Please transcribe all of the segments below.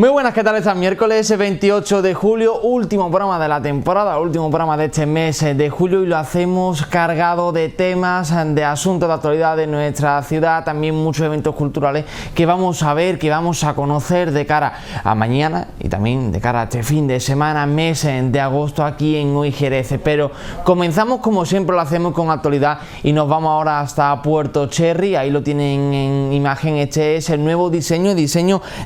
Muy buenas, ¿qué tal están? Miércoles 28 de julio, último programa de la temporada, último programa de este mes de julio, y lo hacemos cargado de temas, de asuntos de actualidad de nuestra ciudad, también muchos eventos culturales que vamos a ver, que vamos a conocer de cara a mañana y también de cara a este fin de semana, mes de agosto aquí en Hoy Jerez. Pero comenzamos como siempre lo hacemos con actualidad y nos vamos ahora hasta Puerto Cherry. Ahí lo tienen en imagen. Este es el nuevo diseño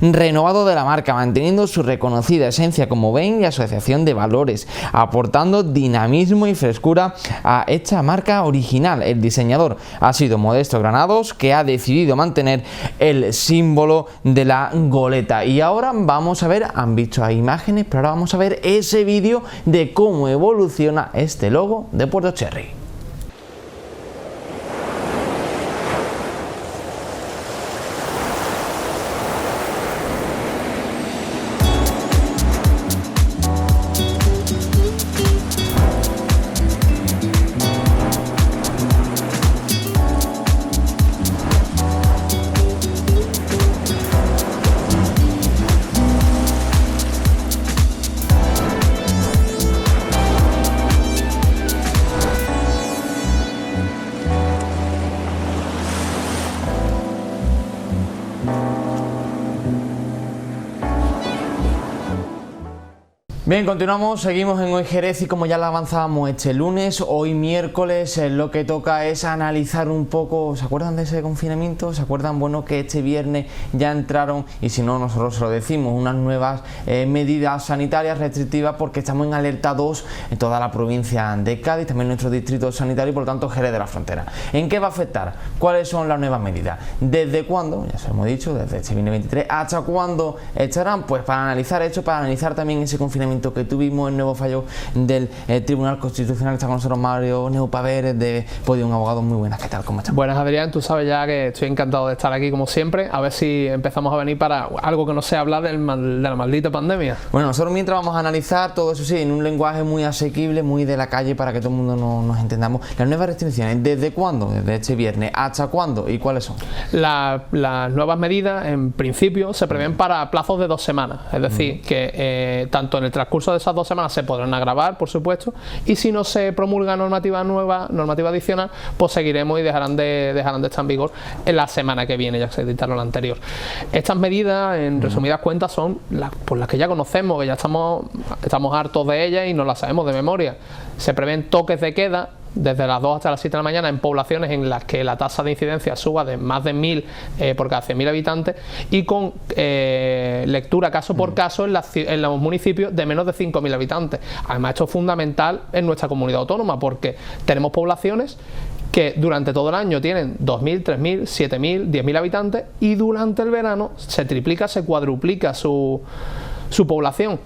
renovado de la marca, manteniendo su reconocida esencia, como ven, y asociación de valores, aportando dinamismo y frescura a esta marca original. El diseñador ha sido Modesto Granados, que ha decidido mantener el símbolo de la goleta. Y ahora vamos a ver, han visto ahí imágenes, pero ahora vamos a ver ese vídeo de cómo evoluciona este logo de Puerto Cherry. Bien, continuamos, seguimos en Hoy Jerez y como ya lo avanzábamos este lunes, hoy miércoles lo que toca es analizar un poco. ¿Se acuerdan de ese confinamiento? ¿Se acuerdan, bueno, que este viernes ya entraron, y si no nosotros se lo decimos, unas nuevas medidas sanitarias restrictivas, porque estamos en alerta 2 en toda la provincia de Cádiz, también nuestro distrito sanitario y por lo tanto Jerez de la Frontera? ¿En qué va a afectar? ¿Cuáles son las nuevas medidas? ¿Desde cuándo? Ya se lo hemos dicho, desde este viernes 23. ¿Hasta cuándo estarán? Pues para analizar esto, para analizar también ese confinamiento que tuvimos, el nuevo fallo del Tribunal Constitucional. Está con nosotros Mario Neupaver de Podium Abogados. Muy buenas, ¿qué tal? ¿Cómo estás? Buenas, Adrián, tú sabes ya que estoy encantado de estar aquí como siempre, a ver si empezamos a venir para algo que no sea hablar de la maldita pandemia. Bueno, nosotros mientras vamos a analizar todo eso, sí, en un lenguaje muy asequible, muy de la calle, para que todo el mundo nos entendamos. Las nuevas restricciones, ¿desde cuándo? Desde este viernes, ¿hasta cuándo y cuáles son? Las nuevas medidas, en principio, se prevén para plazos de 2 semanas, es decir, que tanto en el transcurso de esas 2 semanas se podrán agravar, por supuesto, y si no se promulga normativa nueva, normativa adicional, pues seguiremos y dejarán de estar en vigor en la semana que viene, ya se editaron la anterior. Estas medidas, en resumidas cuentas, son las que ya conocemos, que ya estamos hartos de ellas y no las sabemos de memoria. Se prevén toques de queda desde las 2 hasta las 7 de la mañana en poblaciones en las que la tasa de incidencia suba de más de 1000 por cada 100.000 habitantes, y con lectura caso por caso en los municipios de menos de 5.000 habitantes. Además, esto es fundamental en nuestra comunidad autónoma, porque tenemos poblaciones que durante todo el año tienen 2.000, 3.000, 7.000, 10.000 habitantes, y durante el verano se triplica, se cuadruplica su población.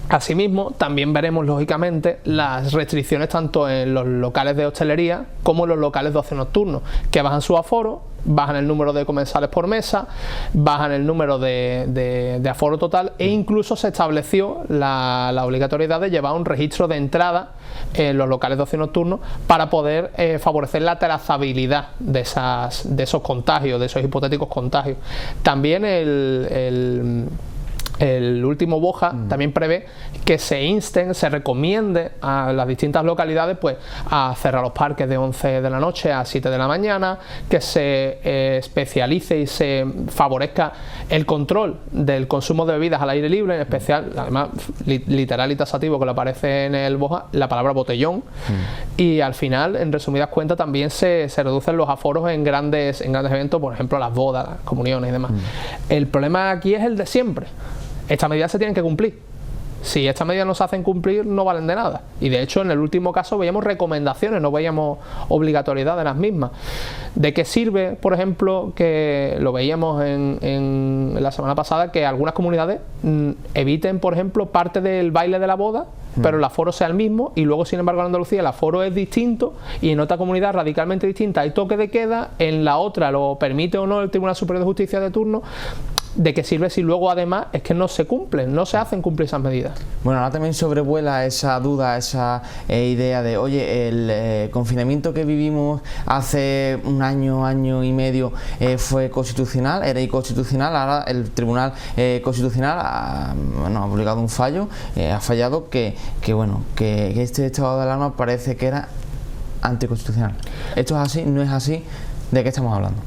Asimismo, también veremos lógicamente las restricciones tanto en los locales de hostelería como en los locales de ocio nocturno, que bajan su aforo, bajan el número de comensales por mesa, bajan el número de aforo total, e incluso se estableció la obligatoriedad de llevar un registro de entrada en los locales de ocio nocturno para poder favorecer la trazabilidad de esos contagios, de esos hipotéticos contagios. También el último BOJA también prevé que se recomiende a las distintas localidades pues a cerrar los parques de 11 de la noche a 7 de la mañana, que se especialice y se favorezca el control del consumo de bebidas al aire libre, en especial, además literal y tasativo que le aparece en el BOJA, la palabra botellón. Y al final, en resumidas cuentas, también se reducen los aforos en grandes eventos, por ejemplo las bodas, las comuniones y demás. El problema aquí es el de siempre. Estas medidas se tienen que cumplir. Si estas medidas no se hacen cumplir, no valen de nada. Y de hecho, en el último caso veíamos recomendaciones, no veíamos obligatoriedad de las mismas. ¿De qué sirve, por ejemplo, que lo veíamos en la semana pasada, que algunas comunidades eviten, por ejemplo, parte del baile de la boda, pero el aforo sea el mismo, y luego, sin embargo, en Andalucía el aforo es distinto, y en otra comunidad radicalmente distinta hay toque de queda, en la otra lo permite o no el Tribunal Superior de Justicia de turno? ¿de qué sirve si luego además es que no se cumplen, no se hacen cumplir esas medidas? Bueno, ahora también sobrevuela esa duda, esa idea de, oye, el confinamiento que vivimos hace un año y medio fue constitucional, era inconstitucional. Ahora el Tribunal Constitucional ha publicado un fallo, ha fallado que este estado de alarma parece que era anticonstitucional. ¿Esto es así? ¿No es así? ¿De qué estamos hablando?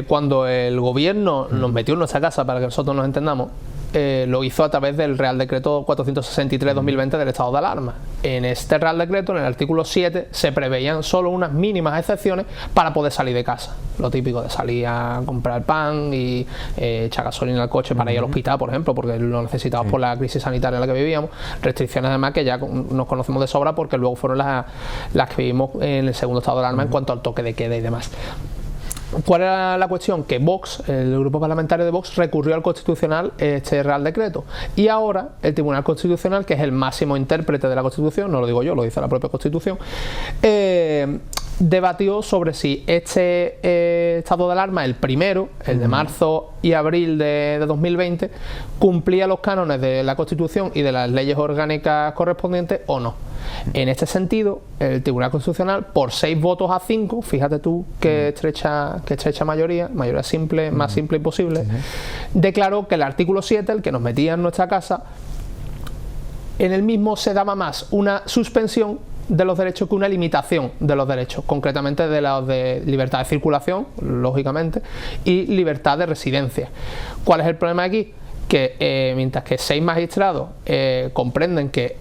Cuando el gobierno nos metió en nuestra casa, para que nosotros nos entendamos, lo hizo a través del Real Decreto 463/2020 del estado de alarma. En este Real Decreto, en el artículo 7, se preveían solo unas mínimas excepciones para poder salir de casa. Lo típico de salir a comprar pan y echar gasolina al coche para ir al hospital, por ejemplo, porque lo necesitábamos por la crisis sanitaria en la que vivíamos. Restricciones además que ya nos conocemos de sobra porque luego fueron las que vivimos en el segundo estado de alarma en cuanto al toque de queda y demás. ¿Cuál era la cuestión? Que Vox, el grupo parlamentario de Vox, recurrió al Constitucional este Real Decreto, y ahora el Tribunal Constitucional, que es el máximo intérprete de la Constitución, no lo digo yo, lo dice la propia Constitución, debatió sobre si este estado de alarma, el primero, el de marzo y abril de 2020, cumplía los cánones de la Constitución y de las leyes orgánicas correspondientes o no. En este sentido, el Tribunal Constitucional, por 6 votos a 5, fíjate tú qué estrecha mayoría simple, más simple imposible, declaró que el artículo 7, el que nos metía en nuestra casa, en el mismo se daba más una suspensión de los derechos que una limitación de los derechos, concretamente de los de libertad de circulación, lógicamente, y libertad de residencia. ¿Cuál es el problema aquí? Que mientras que 6 magistrados comprenden que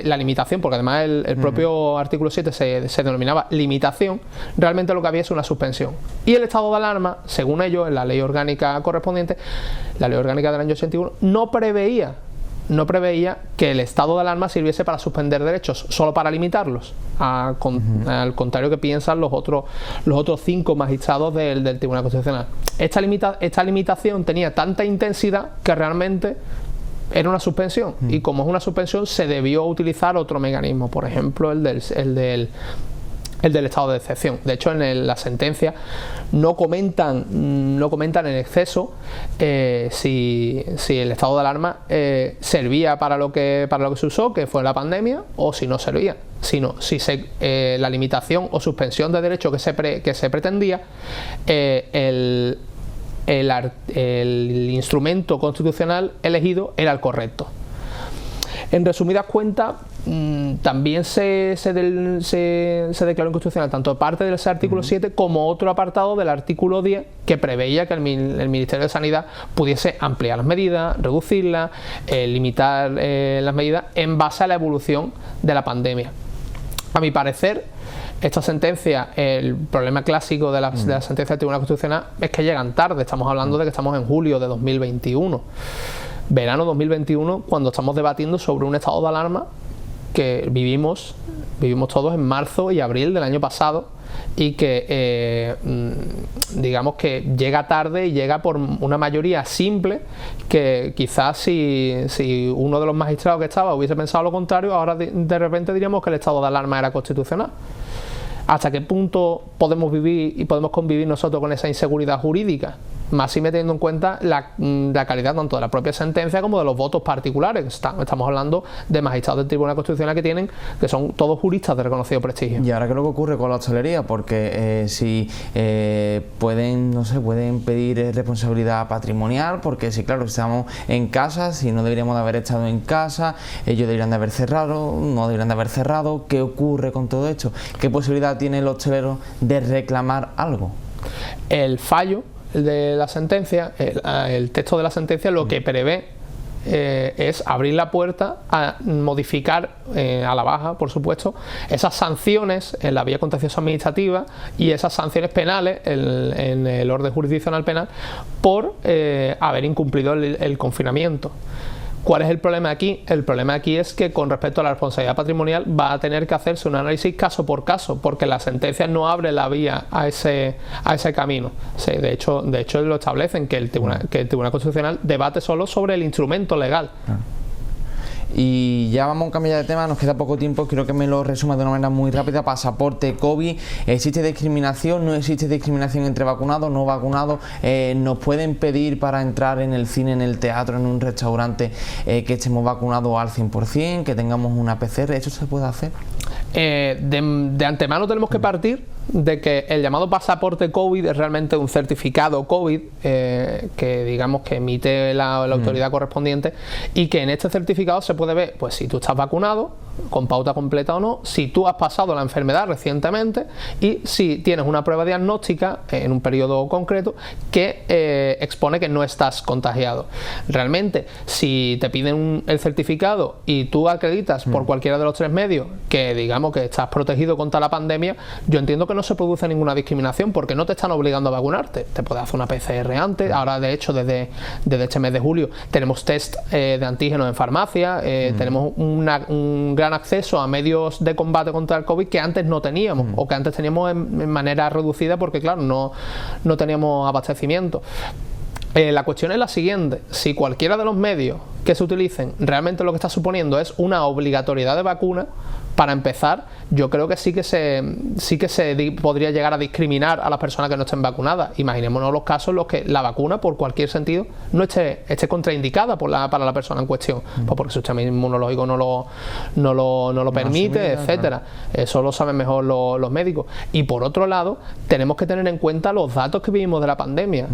la limitación, porque además el propio artículo 7 se denominaba limitación, realmente lo que había es una suspensión. Y el estado de alarma, según ellos, en la ley orgánica correspondiente, la ley orgánica del año 81, no preveía que el estado de alarma sirviese para suspender derechos, solo para limitarlos, al contrario que piensan los otros 5 magistrados del Tribunal Constitucional. Esta limitación tenía tanta intensidad que realmente era una suspensión, y como es una suspensión se debió utilizar otro mecanismo, por ejemplo el del estado de excepción. De hecho, en la sentencia no comentan en exceso si el estado de alarma servía para lo que se usó, que fue la pandemia, o si no servía, sino si la limitación o suspensión de derecho que se pretendía, el instrumento constitucional elegido era el correcto. En resumidas cuentas, también se declaró inconstitucional tanto parte de ese artículo 7 como otro apartado del artículo 10 que preveía que el Ministerio de Sanidad pudiese ampliar las medidas, reducirlas, limitar las medidas en base a la evolución de la pandemia. A mi parecer, esta sentencia, el problema clásico de la sentencia del Tribunal Constitucional es que llegan tarde. Estamos hablando de que estamos en julio de 2021. Verano 2021, cuando estamos debatiendo sobre un estado de alarma que vivimos todos en marzo y abril del año pasado, y que digamos que llega tarde y llega por una mayoría simple, que quizás si uno de los magistrados que estaba hubiese pensado lo contrario, ahora de repente diríamos que el estado de alarma era constitucional. ¿Hasta qué punto podemos vivir y podemos convivir nosotros con esa inseguridad jurídica? Más si teniendo en cuenta la calidad tanto de la propia sentencia como de los votos particulares. Estamos hablando de magistrados del Tribunal Constitucional que son todos juristas de reconocido prestigio. Y ahora, ¿qué es lo que ocurre con la hostelería? Porque si pueden pedir responsabilidad patrimonial, porque si claro, estamos en casa, si no deberíamos de haber estado en casa, ellos deberían de haber cerrado, no deberían de haber cerrado. ¿Qué ocurre con todo esto? ¿Qué posibilidad tiene el hostelero de reclamar algo? El fallo de la sentencia, el texto de la sentencia lo que prevé es abrir la puerta a modificar a la baja, por supuesto, esas sanciones en la vía contenciosa administrativa y esas sanciones penales en el orden jurisdiccional penal por haber incumplido el confinamiento. ¿Cuál es el problema aquí? El problema aquí es que con respecto a la responsabilidad patrimonial va a tener que hacerse un análisis caso por caso, porque la sentencia no abre la vía a ese camino. Sí, de hecho lo establecen, que el Tribunal Constitucional debate solo sobre el instrumento legal. Y ya vamos a cambiar de tema, nos queda poco tiempo, quiero que me lo resuma de una manera muy rápida. Pasaporte COVID, ¿existe discriminación? ¿No existe discriminación entre vacunados, no vacunados? ¿Nos pueden pedir para entrar en el cine, en el teatro, en un restaurante que estemos vacunados al 100%, que tengamos una PCR? ¿Eso se puede hacer? De antemano tenemos que partir de que el llamado pasaporte COVID es realmente un certificado COVID que digamos que emite la autoridad correspondiente, y que en este certificado se puede ver pues si tú estás vacunado con pauta completa o no, si tú has pasado la enfermedad recientemente y si tienes una prueba diagnóstica en un periodo concreto que expone que no estás contagiado. Realmente, si te piden el certificado y tú acreditas por cualquiera de los tres medios que digamos que estás protegido contra la pandemia, yo entiendo que no se produce ninguna discriminación, porque no te están obligando a vacunarte. Te puedes hacer una PCR antes. Ahora, de hecho, desde este mes de julio tenemos test de antígenos en farmacia, tenemos un gran acceso a medios de combate contra el COVID que antes no teníamos, o que antes teníamos en manera reducida porque, claro, no teníamos abastecimiento. La cuestión es la siguiente: si cualquiera de los medios que se utilicen realmente lo que está suponiendo es una obligatoriedad de vacuna, para empezar, yo creo que sí que se podría llegar a discriminar a las personas que no estén vacunadas. Imaginémonos los casos en los que la vacuna, por cualquier sentido, no esté contraindicada para la persona en cuestión, pues porque su sistema inmunológico no lo permite, etcétera. Eso lo saben mejor los médicos. Y por otro lado, tenemos que tener en cuenta los datos que vivimos de la pandemia.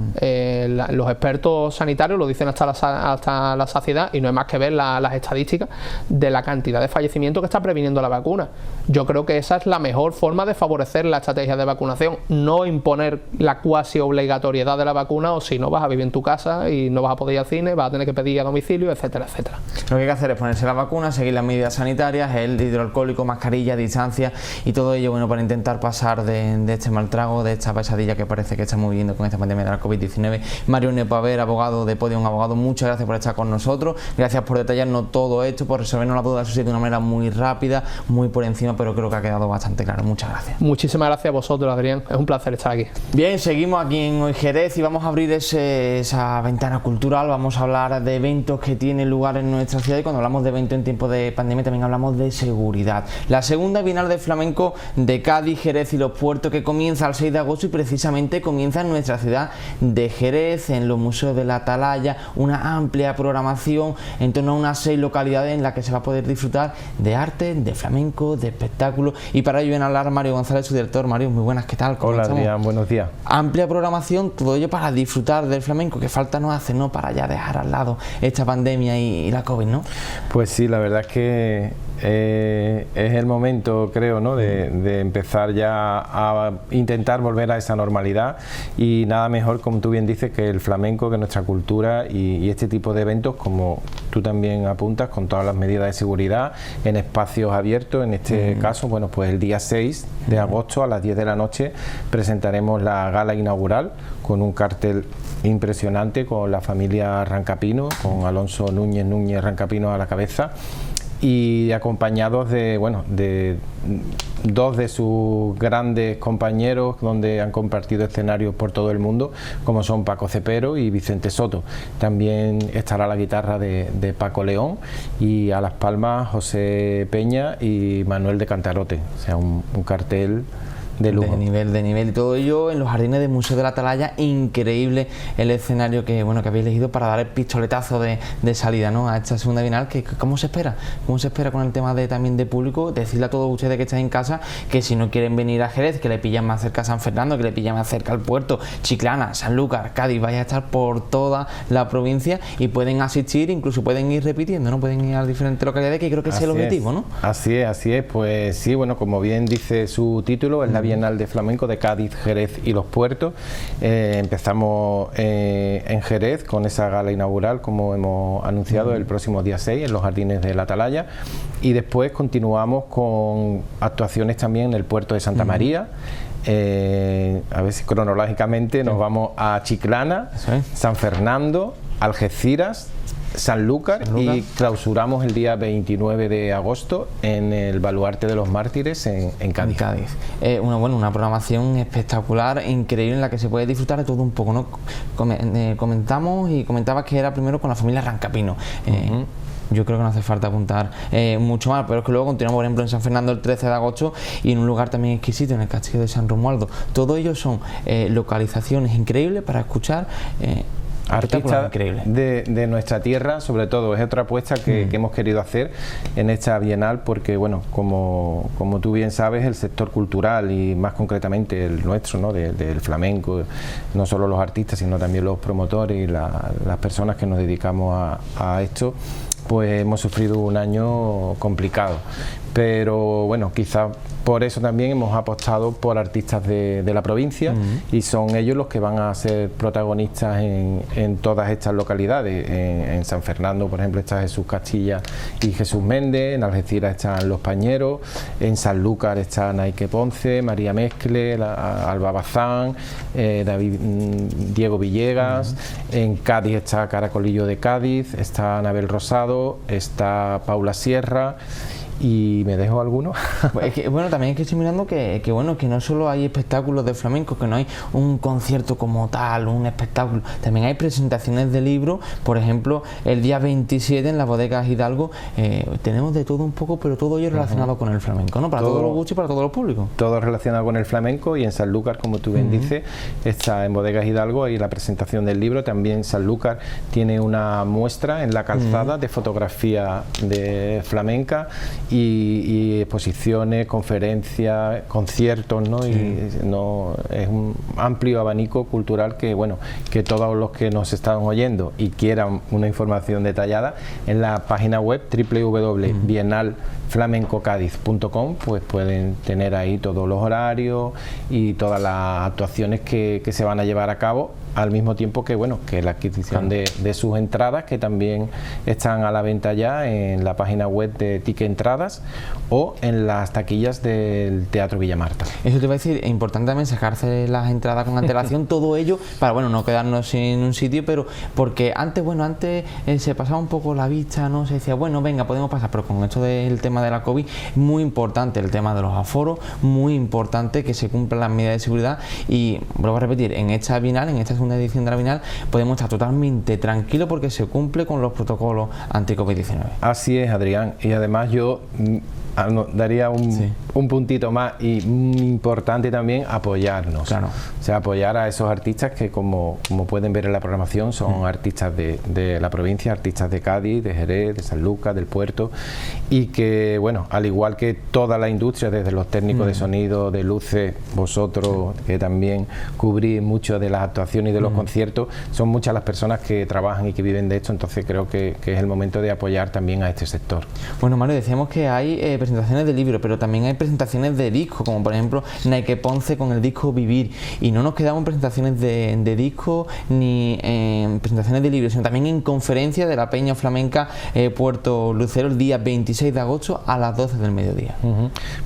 Los expertos sanitarios lo dicen hasta la saciedad, y no hay más que ver las estadísticas de la cantidad de fallecimientos que está previniendo la vacuna. Yo creo que esa es la mejor forma de favorecer la estrategia de vacunación, no imponer la cuasi obligatoriedad de la vacuna, o si no, vas a vivir en tu casa y no vas a poder ir al cine, vas a tener que pedir a domicilio, etcétera, etcétera. Lo que hay que hacer es ponerse la vacuna, seguir las medidas sanitarias, el hidroalcohólico, mascarilla, distancia y todo ello, bueno, para intentar pasar de este mal trago, de esta pesadilla que parece que estamos viviendo con esta pandemia de la COVID-19. Mario Nepoaver, abogado de Podium Abogado, muchas gracias por estar con nosotros, gracias por detallarnos todo esto, por resolvernos la duda, eso sí, de una manera muy rápida, muy por encima, pero creo que ha quedado bastante claro. Muchas gracias. Muchísimas gracias a vosotros, Adrián, es un placer estar aquí. Bien, seguimos aquí en Hoy Jerez y vamos a abrir esa ventana cultural. Vamos a hablar de eventos que tienen lugar en nuestra ciudad, y cuando hablamos de eventos en tiempo de pandemia también hablamos de seguridad. La segunda Bienal de Flamenco de Cádiz, Jerez y los Puertos, que comienza el 6 de agosto y precisamente comienza en nuestra ciudad de Jerez, en los museos de la Atalaya, una amplia programación en torno a unas 6 localidades en las que se va a poder disfrutar de arte, de flamenco, de espectáculos, y para ello viene a hablar Mario González, su director. Mario, muy buenas, ¿qué tal? Hola, Adrián, buenos días. Amplia programación, todo ello para disfrutar del flamenco, que falta nos hace, ¿no?, para ya dejar al lado esta pandemia y la COVID, ¿no? Pues sí, la verdad es que es el momento, creo, ¿no?, de empezar ya a intentar volver a esa normalidad, y nada mejor, como tú bien dices, que el flamenco, que nuestra cultura y este tipo de eventos, como tú también apuntas, con todas las medidas de seguridad, en espacios abiertos. En este caso, bueno, pues el día 6 de agosto a las 10 de la noche presentaremos la gala inaugural con un cartel impresionante con la familia Rancapino, con Alonso Núñez Rancapino a la cabeza, y acompañados de dos de sus grandes compañeros, donde han compartido escenarios por todo el mundo, como son Paco Cepero y Vicente Soto. También estará la guitarra de Paco León, y a las palmas José Peña y Manuel de Cantarote. O sea, un cartel de lujo. De nivel, y todo ello en los jardines del Museo de la Atalaya. Increíble el escenario que habéis elegido para dar el pistoletazo de salida, ¿no?, a esta segunda Bienal. ¿Cómo se espera? ¿Cómo se espera con el tema también de público? Decirle a todos ustedes que estáis en casa que si no quieren venir a Jerez, que le pillan más cerca a San Fernando, que le pillan más cerca al Puerto, Chiclana, Sanlúcar, Cádiz, vaya a estar por toda la provincia y pueden asistir, incluso pueden ir repitiendo, ¿no? Pueden ir a diferentes localidades, que creo que ese es el objetivo, ¿no? Así es. Pues sí, bueno, como bien dice su título, es la Bienal de Flamenco de Cádiz, Jerez y los Puertos. Empezamos en Jerez con esa gala inaugural, como hemos anunciado, el próximo día 6 en los jardines de la Atalaya, y después continuamos con actuaciones también en el puerto de Santa María. A ver si cronológicamente nos vamos a Chiclana, San Fernando, Algeciras, Sanlúcar, y clausuramos el día 29 de agosto en el Baluarte de los Mártires en Cádiz. Una programación espectacular, increíble, en la que se puede disfrutar de todo un poco, ¿no? Comentabas que era primero con la familia Rancapino. yo creo que no hace falta apuntar mucho más, pero es que luego continuamos, por ejemplo, en San Fernando el 13 de agosto y en un lugar también exquisito, en el Castillo de San Romualdo. Todo ello son localizaciones increíbles para escuchar. Artistas de nuestra tierra, sobre todo, es otra apuesta que hemos querido hacer en esta Bienal, porque bueno, como tú bien sabes, el sector cultural y más concretamente el nuestro, ¿no? del flamenco, no solo los artistas sino también los promotores y las personas que nos dedicamos a esto, pues hemos sufrido un año complicado, pero bueno, quizás por eso también hemos apostado por artistas de la provincia y son ellos los que van a ser protagonistas en todas estas localidades. En San Fernando, por ejemplo, está Jesús Castilla y Jesús Méndez, en Algeciras están Los Pañeros, en Sanlúcar está Naike Ponce, María Mezcle, Alba Bazán, Diego Villegas, en Cádiz está Caracolillo de Cádiz, está Anabel Rosado, está Paula Sierra. ¿Y me dejo alguno? Es que, bueno, también es que estoy mirando que bueno, que no solo hay espectáculos de flamenco, que no hay un concierto como tal, un espectáculo, también hay presentaciones de libros. Por ejemplo, el día 27 en las bodegas Hidalgo tenemos de todo un poco, pero todo ello relacionado con el flamenco, ¿no? Para todos los gustos y para todos los públicos. Todo relacionado con el flamenco, y en Sanlúcar, como tú bien dices, está en bodegas Hidalgo y la presentación del libro. También Sanlúcar tiene una muestra en la calzada de fotografía de flamenca y exposiciones, conferencias, conciertos, ¿no? Y no, es un amplio abanico cultural que, bueno, que todos los que nos están oyendo y quieran una información detallada, en la página web www.bienalflamencocadiz.com pues pueden tener ahí todos los horarios y todas las actuaciones que se van a llevar a cabo, al mismo tiempo que, bueno, que la adquisición de sus entradas, que también están a la venta ya en la página web de Ticket Entradas o en las taquillas del Teatro Villamarta. Eso te iba a decir, es importante también sacarse las entradas con antelación, todo ello, para, bueno, no quedarnos sin un sitio, pero porque antes, bueno, antes se pasaba un poco la vista, ¿no? Se decía, bueno, venga, podemos pasar, pero con esto del tema de la COVID, muy importante el tema de los aforos, muy importante que se cumplan las medidas de seguridad, y vuelvo a repetir, en esta Bienal, en esta segunda edición de la Bienal, podemos estar totalmente tranquilos porque se cumple con los protocolos anti-COVID-19. Así es, Adrián, y además yo daría un puntito más, y importante también apoyarnos, claro. O sea, apoyar a esos artistas que, como pueden ver en la programación, son artistas de la provincia, artistas de Cádiz, de Jerez, de Sanlúcar, del Puerto, y que, bueno, al igual que toda la industria, desde los técnicos de sonido, de luces, vosotros que también cubrís mucho de las actuaciones y de los conciertos, son muchas las personas que trabajan y que viven de esto, entonces creo que es el momento de apoyar también a este sector. Bueno, Mario, decíamos que hay presentaciones de libros, pero también hay presentaciones de discos, como por ejemplo Naike Ponce con el disco Vivir, y no nos quedamos en presentaciones de discos ni en presentaciones de libros, sino también en conferencias de la Peña Flamenca Puerto Lucero el día 26 de agosto a las 12 del mediodía.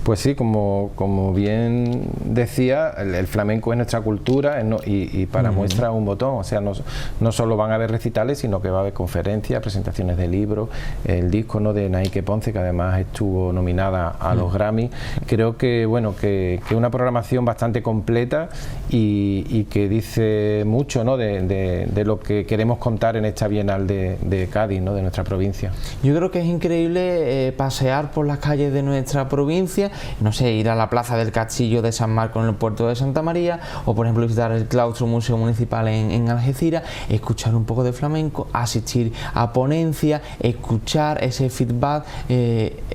Pues sí, como bien decía, el flamenco es nuestra cultura, y para muestra un botón, o sea, no solo van a haber recitales, sino que va a haber conferencias, presentaciones de libros, el disco, ¿no?, de Naike Ponce, que además estuvo nominada a los Grammy. Creo que, bueno, que una programación bastante completa y que dice mucho, ¿no?, de lo que queremos contar en esta Bienal de Cádiz, ¿no?, de nuestra provincia. Yo creo que es increíble pasear por las calles de nuestra provincia, no sé, ir a la plaza del Castillo de San Marcos en el puerto de Santa María, o por ejemplo visitar el Claustro Museo Municipal en Algeciras, escuchar un poco de flamenco, asistir a ponencias, escuchar ese feedback,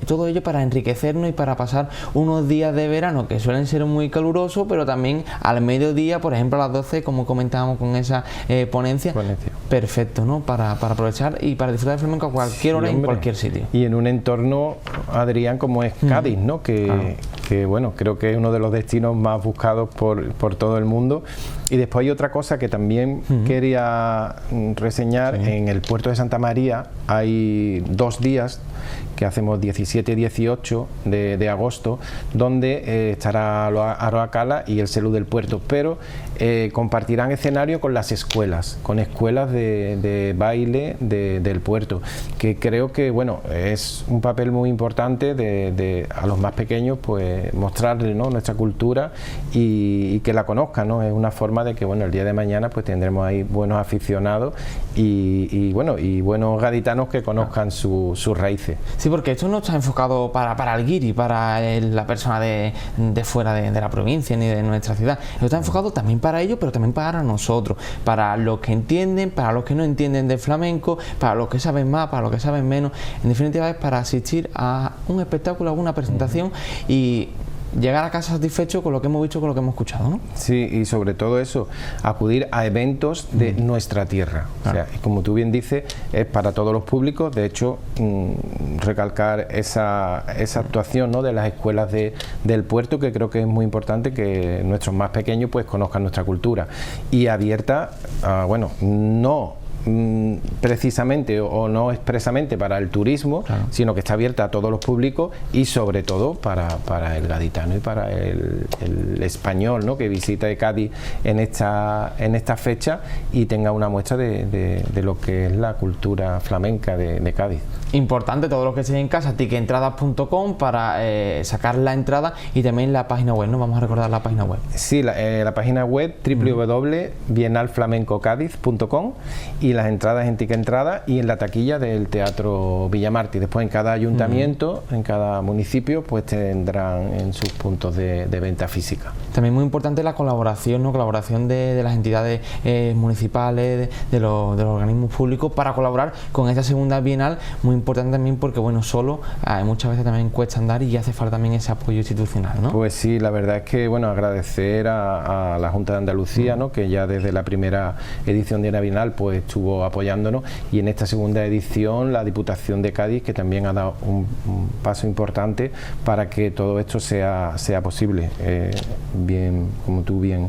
todo ello para enriquecernos y para pasar unos días de verano que suelen ser muy calurosos, pero también al mediodía, por ejemplo a las 12, como comentábamos con esa ponencia, perfecto, ¿no?, para aprovechar y para disfrutar del flamenco a cualquier hora y en cualquier sitio. Y en un entorno, Adrián, como es Cádiz, ¿no?, que bueno, creo que es uno de los destinos más buscados por todo el mundo. Y después hay otra cosa que también quería reseñar. En el puerto de Santa María hay 2 días que hacemos 17 y 18 de agosto, donde estará Aroa Cala y el Selú del Puerto, pero compartirán escenario con las escuelas, de baile del puerto, que creo que, bueno, es un papel muy importante a los más pequeños, pues mostrarle, ¿no?, nuestra cultura y que la conozcan, ¿no? Es una forma de que, bueno, el día de mañana pues tendremos ahí buenos aficionados y buenos gaditanos que conozcan sus raíces. Sí, porque esto no está enfocado para el guiri, para la persona de fuera de la provincia ni de nuestra ciudad. Esto está enfocado también para ellos, pero también para nosotros, para los que entienden, para los que no entienden de flamenco, para los que saben más, para los que saben menos. En definitiva, es para asistir a un espectáculo, a una presentación y llegar a casa satisfecho con lo que hemos visto, con lo que hemos escuchado, ¿no? Sí, y sobre todo eso, acudir a eventos de nuestra tierra. Claro. O sea, como tú bien dices, es para todos los públicos. De hecho, recalcar esa actuación, ¿no?, de las escuelas del puerto, que creo que es muy importante que nuestros más pequeños pues conozcan nuestra cultura. Y abierta, bueno, no precisamente o no expresamente para el turismo, claro, sino que está abierta a todos los públicos y sobre todo para el gaditano y para el español, ¿no?, que visita Cádiz en esta fecha y tenga una muestra de lo que es la cultura flamenca de Cádiz. Importante, todo lo que esté en casa, ticketentradas.com para sacar la entrada, y también la página web, ¿no? Vamos a recordar la página web. Sí, la página web www.bienalflamencocadiz.com, y las entradas en Ticket Entrada y en la taquilla del Teatro Villamartí. Después en cada ayuntamiento, en cada municipio, pues tendrán en sus puntos de venta física. También muy importante la colaboración, ¿no? Colaboración de las entidades municipales, de los organismos públicos para colaborar con esta segunda bienal, muy importante también porque, bueno, solo muchas veces también cuesta andar y hace falta también ese apoyo institucional, ¿no? Pues sí, la verdad es que, bueno, agradecer a la Junta de Andalucía, ¿no?, que ya desde la primera edición de la bienal pues estuvo apoyándonos, y en esta segunda edición la Diputación de Cádiz, que también ha dado un paso importante para que todo esto sea posible, bien, como tú bien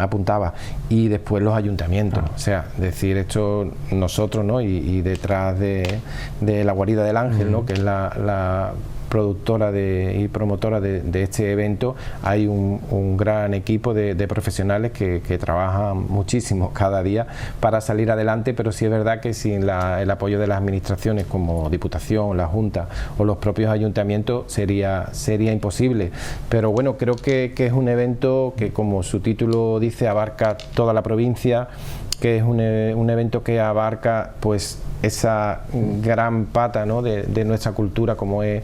apuntaba, y después los ayuntamientos, o sea, decir esto nosotros, ¿no?, y detrás de la Guarida del Ángel, ¿no?, que es la productora y promotora de este evento, hay un gran equipo de profesionales que trabajan muchísimo cada día para salir adelante, pero sí es verdad que sin el apoyo de las administraciones como Diputación, la Junta o los propios ayuntamientos sería imposible. Pero bueno, creo que es un evento que, como su título dice, abarca toda la provincia, que es un evento que abarca pues esa gran pata, ¿no?, de nuestra cultura como es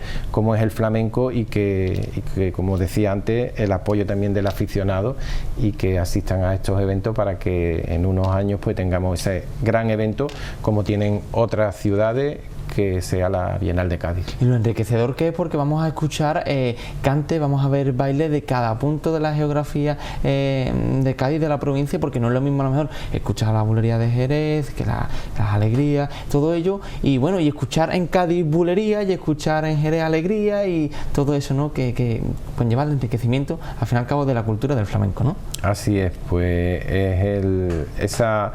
el flamenco, y que, como decía antes, el apoyo también del aficionado, y que asistan a estos eventos para que en unos años pues tengamos ese gran evento como tienen otras ciudades, que sea la Bienal de Cádiz. Y lo enriquecedor que es, porque vamos a escuchar cante, vamos a ver baile de cada punto de la geografía de Cádiz, de la provincia, porque no es lo mismo a lo mejor escuchar la bulería de Jerez, que las alegrías, todo ello, y bueno, y escuchar en Cádiz bulería y escuchar en Jerez alegría y todo eso, ¿no?, que conlleva el enriquecimiento al fin y al cabo de la cultura del flamenco, ¿no? Así es, pues es esa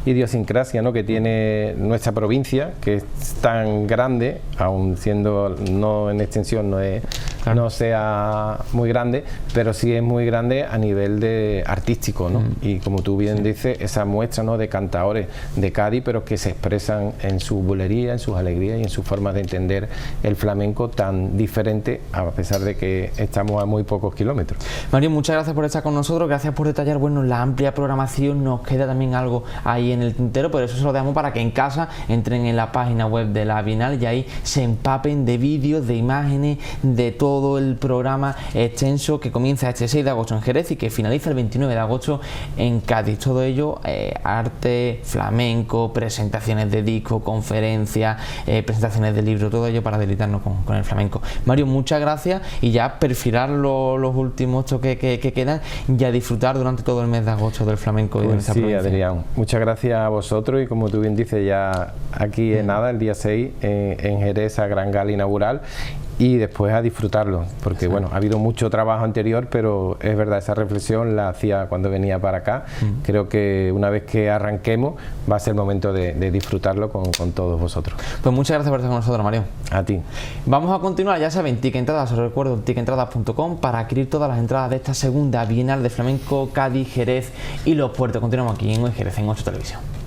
idiosincrasia, ¿no?, que tiene nuestra provincia, que es tan grande, aun siendo no en extensión, no sea muy grande, pero sí es muy grande a nivel de artístico, ¿no? Y como tú bien dices, esa muestra, ¿no?, de cantadores de Cádiz, pero que se expresan en su bulería, en sus alegrías y en su forma de entender el flamenco tan diferente, a pesar de que estamos a muy pocos kilómetros. Mario, muchas gracias por estar con nosotros, gracias por detallar, bueno, la amplia programación. Nos queda también algo ahí en el tintero, pero eso se lo dejamos para que en casa entren en la página web de la Bienal y ahí se empapen de vídeos, de imágenes, de todo el programa extenso que comienza este 6 de agosto en Jerez y que finaliza el 29 de agosto en Cádiz. Todo ello, arte, flamenco, presentaciones de disco, conferencias, presentaciones de libros, todo ello para deleitarnos con el flamenco. Mario, muchas gracias, y ya perfilar los últimos que quedan y a disfrutar durante todo el mes de agosto del flamenco. Pues y de esta provincia. Adrián, muchas gracias a vosotros, y como tú bien dices, ya aquí en nada, el día 6 en Jerez, a gran gala inaugural, y después a disfrutarlo, porque bueno, ha habido mucho trabajo anterior, pero es verdad, esa reflexión la hacía cuando venía para acá. Creo que una vez que arranquemos va a ser el momento de disfrutarlo con todos vosotros. Pues muchas gracias por estar con nosotros, Mario. A ti. Vamos a continuar, ya saben, Ticket Entradas, os recuerdo, ticketentradas.com para adquirir todas las entradas de esta segunda Bienal de Flamenco Cádiz, Jerez y Los Puertos. Continuamos aquí en Hoy Jerez, en 8 Televisión.